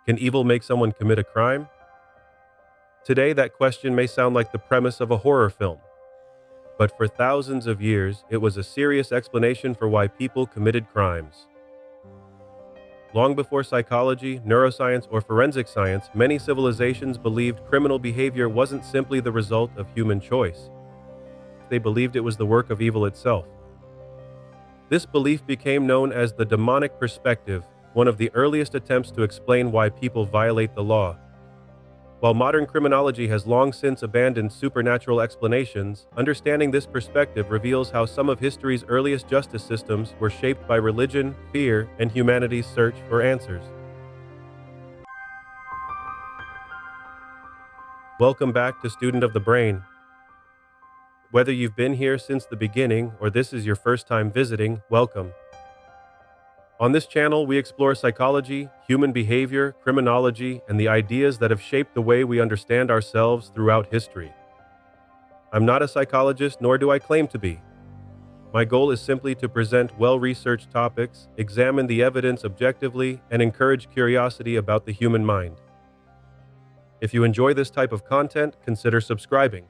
Can evil make someone commit a crime? Today, that question may sound like the premise of a horror film, but for thousands of years, it was a serious explanation for why people committed crimes. Long before psychology, neuroscience, or forensic science, many civilizations believed criminal behavior wasn't simply the result of human choice. They believed it was the work of evil itself. This belief became known as the demonic perspective, one of the earliest attempts to explain why people violate the law. While modern criminology has long since abandoned supernatural explanations, understanding this perspective reveals how some of history's earliest justice systems were shaped by religion, fear, and humanity's search for answers. Welcome back to Student of the Brain. Whether you've been here since the beginning or this is your first time visiting, welcome. On this channel, we explore psychology, human behavior, criminology, and the ideas that have shaped the way we understand ourselves throughout history. I'm not a psychologist, nor do I claim to be. My goal is simply to present well-researched topics, examine the evidence objectively, and encourage curiosity about the human mind. If you enjoy this type of content, consider subscribing.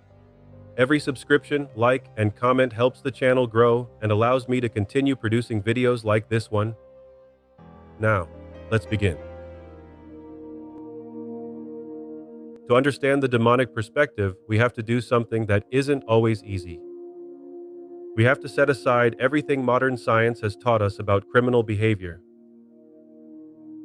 Every subscription, like, and comment helps the channel grow and allows me to continue producing videos like this one. Now, let's begin. To understand the demonic perspective, we have to do something that isn't always easy. We have to set aside everything modern science has taught us about criminal behavior.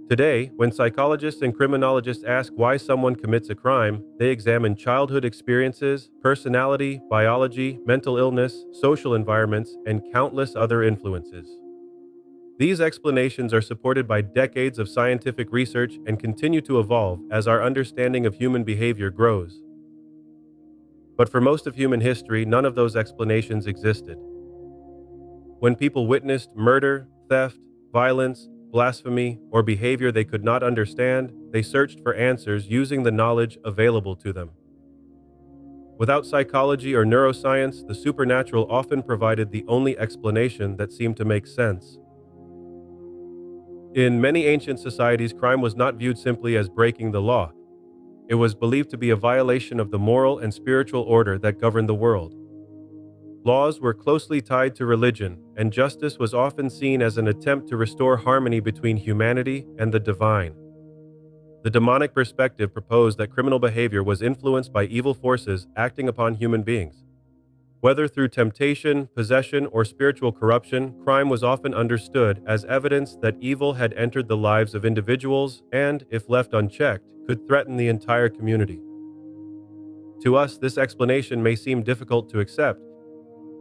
Today, when psychologists and criminologists ask why someone commits a crime, they examine childhood experiences, personality, biology, mental illness, social environments, and countless other influences. These explanations are supported by decades of scientific research and continue to evolve as our understanding of human behavior grows. But for most of human history, none of those explanations existed. When people witnessed murder, theft, violence, blasphemy, or behavior they could not understand, they searched for answers using the knowledge available to them. Without psychology or neuroscience, the supernatural often provided the only explanation that seemed to make sense. In many ancient societies, crime was not viewed simply as breaking the law. It was believed to be a violation of the moral and spiritual order that governed the world. Laws were closely tied to religion, and justice was often seen as an attempt to restore harmony between humanity and the divine. The demonic perspective proposed that criminal behavior was influenced by evil forces acting upon human beings. Whether through temptation, possession, or spiritual corruption, crime was often understood as evidence that evil had entered the lives of individuals and, if left unchecked, could threaten the entire community. To us, this explanation may seem difficult to accept,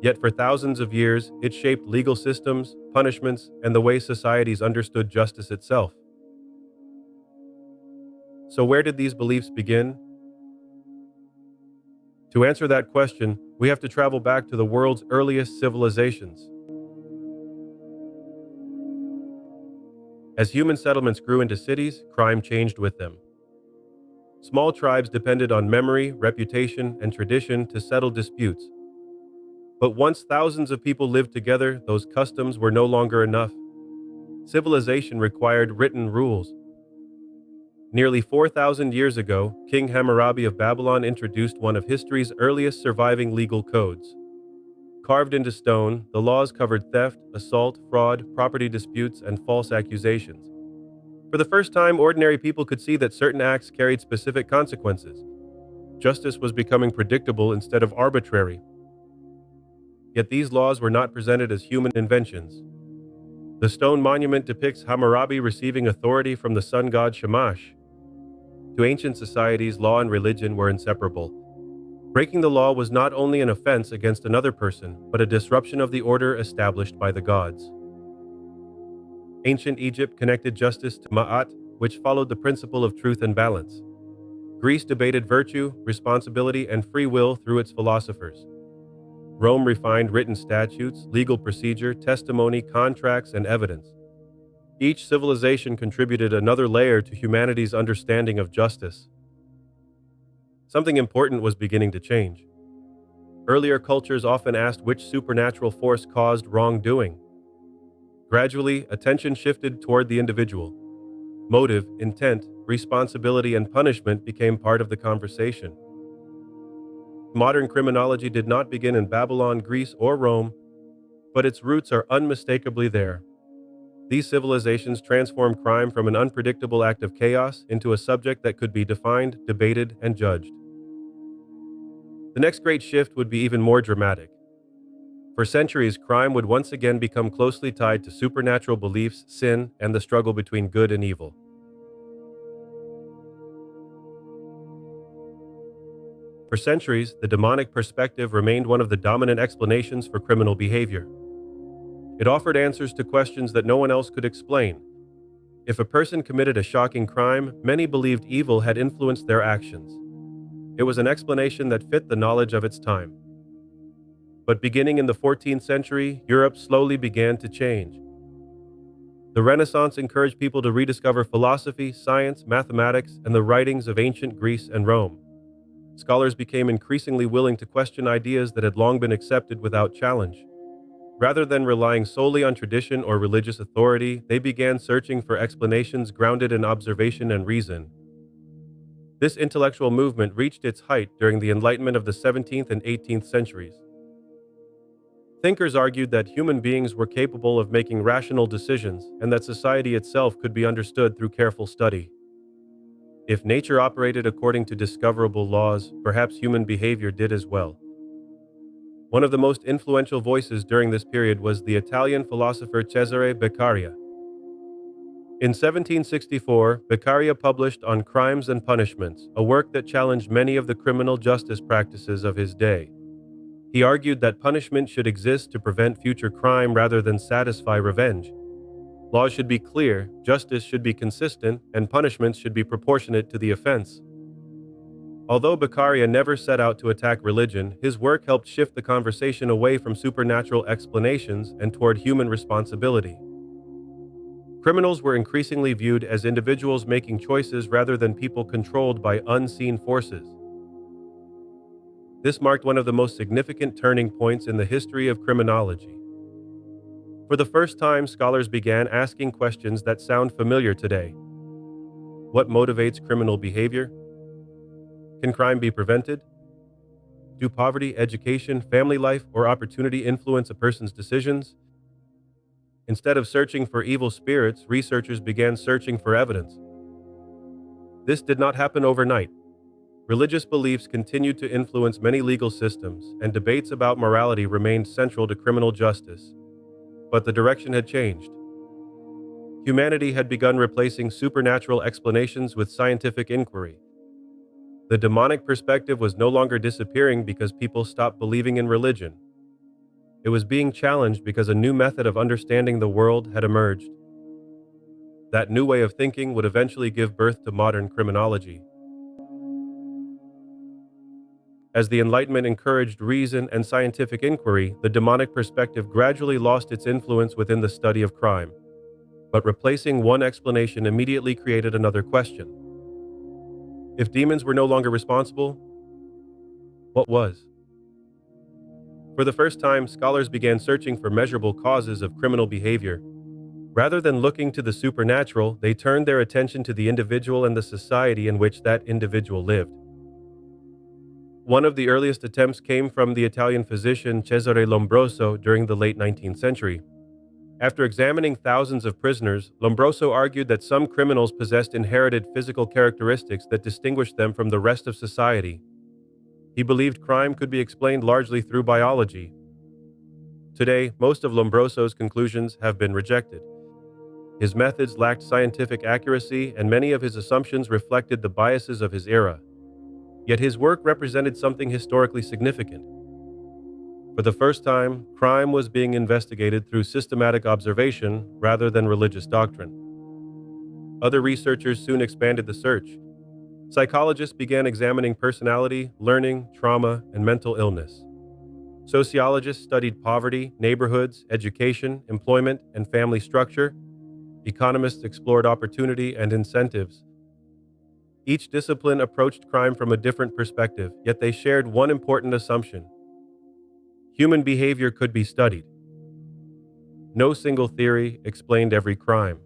yet for thousands of years, it shaped legal systems, punishments, and the way societies understood justice itself. So where did these beliefs begin? To answer that question, we have to travel back to the world's earliest civilizations. As human settlements grew into cities, crime changed with them. Small tribes depended on memory, reputation, and tradition to settle disputes. But once thousands of people lived together, those customs were no longer enough. Civilization required written rules. Nearly 4,000 years ago, King Hammurabi of Babylon introduced one of history's earliest surviving legal codes. Carved into stone, the laws covered theft, assault, fraud, property disputes, and false accusations. For the first time, ordinary people could see that certain acts carried specific consequences. Justice was becoming predictable instead of arbitrary. Yet these laws were not presented as human inventions. The stone monument depicts Hammurabi receiving authority from the sun god Shamash. To ancient societies, law and religion were inseparable. Breaking the law was not only an offense against another person, but a disruption of the order established by the gods. Ancient Egypt connected justice to Ma'at, which followed the principle of truth and balance. Greece debated virtue, responsibility, and free will through its philosophers. Rome refined written statutes, legal procedure, testimony, contracts, and evidence. Each civilization contributed another layer to humanity's understanding of justice. Something important was beginning to change. Earlier cultures often asked which supernatural force caused wrongdoing. Gradually, attention shifted toward the individual. Motive, intent, responsibility, and punishment became part of the conversation. Modern criminology did not begin in Babylon, Greece, or Rome, but its roots are unmistakably there. These civilizations transformed crime from an unpredictable act of chaos into a subject that could be defined, debated, and judged. The next great shift would be even more dramatic. For centuries, crime would once again become closely tied to supernatural beliefs, sin, and the struggle between good and evil. For centuries, the demonic perspective remained one of the dominant explanations for criminal behavior. It offered answers to questions that no one else could explain. If a person committed a shocking crime, many believed evil had influenced their actions. It was an explanation that fit the knowledge of its time. But beginning in the 14th century, Europe slowly began to change. The Renaissance encouraged people to rediscover philosophy, science, mathematics, and the writings of ancient Greece and Rome. Scholars became increasingly willing to question ideas that had long been accepted without challenge. Rather than relying solely on tradition or religious authority, they began searching for explanations grounded in observation and reason. This intellectual movement reached its height during the Enlightenment of the 17th and 18th centuries. Thinkers argued that human beings were capable of making rational decisions and that society itself could be understood through careful study. If nature operated according to discoverable laws, perhaps human behavior did as well. One of the most influential voices during this period was the Italian philosopher Cesare Beccaria. In 1764, Beccaria published On Crimes and Punishments, a work that challenged many of the criminal justice practices of his day. He argued that punishment should exist to prevent future crime rather than satisfy revenge. Laws should be clear, justice should be consistent, and punishments should be proportionate to the offense. Although Beccaria never set out to attack religion, his work helped shift the conversation away from supernatural explanations and toward human responsibility. Criminals were increasingly viewed as individuals making choices rather than people controlled by unseen forces. This marked one of the most significant turning points in the history of criminology. For the first time, scholars began asking questions that sound familiar today. What motivates criminal behavior? Can crime be prevented? Do poverty, education, family life, or opportunity influence a person's decisions? Instead of searching for evil spirits, researchers began searching for evidence. This did not happen overnight. Religious beliefs continued to influence many legal systems, and debates about morality remained central to criminal justice. But the direction had changed. Humanity had begun replacing supernatural explanations with scientific inquiry. The demonic perspective was no longer disappearing because people stopped believing in religion. It was being challenged because a new method of understanding the world had emerged. That new way of thinking would eventually give birth to modern criminology. As the Enlightenment encouraged reason and scientific inquiry, the demonic perspective gradually lost its influence within the study of crime. But replacing one explanation immediately created another question. If demons were no longer responsible, what was? For the first time, scholars began searching for measurable causes of criminal behavior. Rather than looking to the supernatural, they turned their attention to the individual and the society in which that individual lived. One of the earliest attempts came from the Italian physician Cesare Lombroso during the late 19th century. After examining thousands of prisoners, Lombroso argued that some criminals possessed inherited physical characteristics that distinguished them from the rest of society. He believed crime could be explained largely through biology. Today, most of Lombroso's conclusions have been rejected. His methods lacked scientific accuracy, and many of his assumptions reflected the biases of his era. Yet his work represented something historically significant. For the first time, crime was being investigated through systematic observation rather than religious doctrine. Other researchers soon expanded the search. Psychologists began examining personality, learning, trauma, and mental illness. Sociologists studied poverty, neighborhoods, education, employment, and family structure. Economists explored opportunity and incentives. Each discipline approached crime from a different perspective, yet they shared one important assumption. Human behavior could be studied. No single theory explained every crime.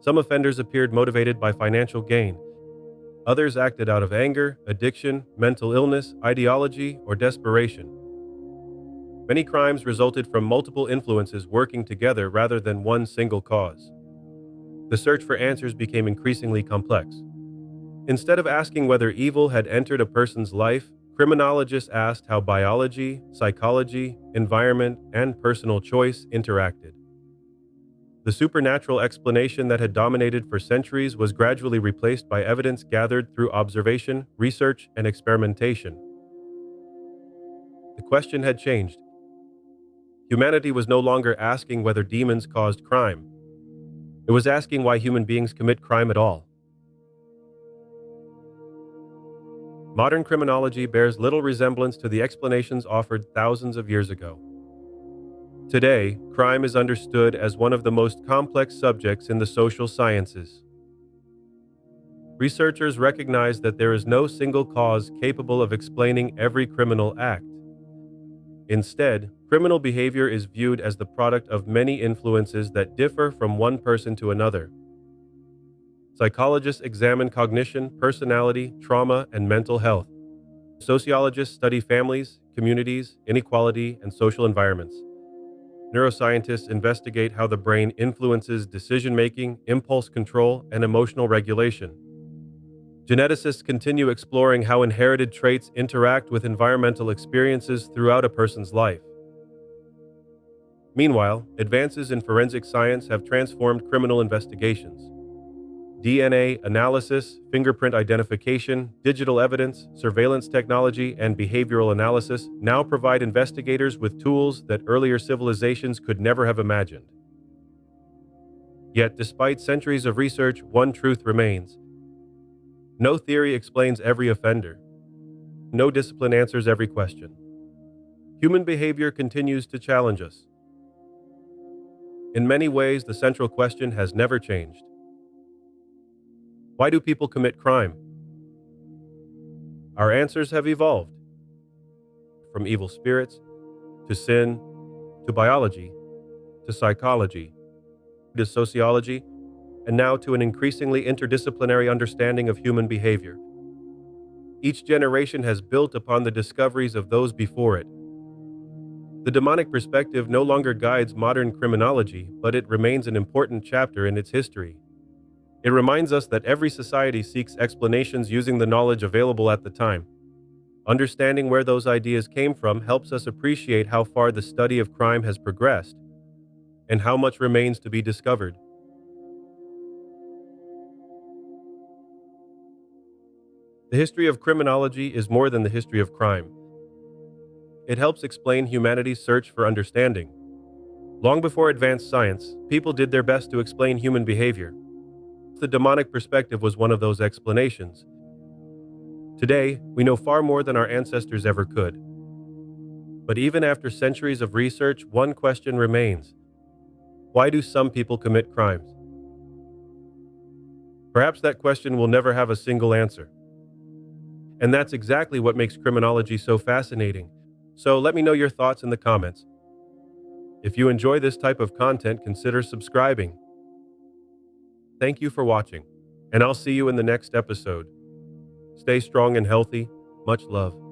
Some offenders appeared motivated by financial gain. Others acted out of anger, addiction, mental illness, ideology, or desperation. Many crimes resulted from multiple influences working together rather than one single cause. The search for answers became increasingly complex. Instead of asking whether evil had entered a person's life, criminologists asked how biology, psychology, environment, and personal choice interacted. The supernatural explanation that had dominated for centuries was gradually replaced by evidence gathered through observation, research, and experimentation. The question had changed. Humanity was no longer asking whether demons caused crime. It was asking why human beings commit crime at all. Modern criminology bears little resemblance to the explanations offered thousands of years ago. Today, crime is understood as one of the most complex subjects in the social sciences. Researchers recognize that there is no single cause capable of explaining every criminal act. Instead, criminal behavior is viewed as the product of many influences that differ from one person to another. Psychologists examine cognition, personality, trauma, and mental health. Sociologists study families, communities, inequality, and social environments. Neuroscientists investigate how the brain influences decision-making, impulse control, and emotional regulation. Geneticists continue exploring how inherited traits interact with environmental experiences throughout a person's life. Meanwhile, advances in forensic science have transformed criminal investigations. DNA analysis, fingerprint identification, digital evidence, surveillance technology, and behavioral analysis now provide investigators with tools that earlier civilizations could never have imagined. Yet, despite centuries of research, one truth remains. No theory explains every offender. No discipline answers every question. Human behavior continues to challenge us. In many ways, the central question has never changed. Why do people commit crime? Our answers have evolved. From evil spirits, to sin, to biology, to psychology, to sociology, and now to an increasingly interdisciplinary understanding of human behavior. Each generation has built upon the discoveries of those before it. The demonic perspective no longer guides modern criminology, but it remains an important chapter in its history. It reminds us that every society seeks explanations using the knowledge available at the time. Understanding where those ideas came from helps us appreciate how far the study of crime has progressed and how much remains to be discovered. The history of criminology is more than the history of crime. It helps explain humanity's search for understanding. Long before advanced science, people did their best to explain human behavior. The demonic perspective was one of those explanations. Today, we know far more than our ancestors ever could. But even after centuries of research, one question remains. Why do some people commit crimes? Perhaps that question will never have a single answer. And that's exactly what makes criminology so fascinating. So let me know your thoughts in the comments. If you enjoy this type of content, consider subscribing. Thank you for watching, and I'll see you in the next episode. Stay strong and healthy. Much love.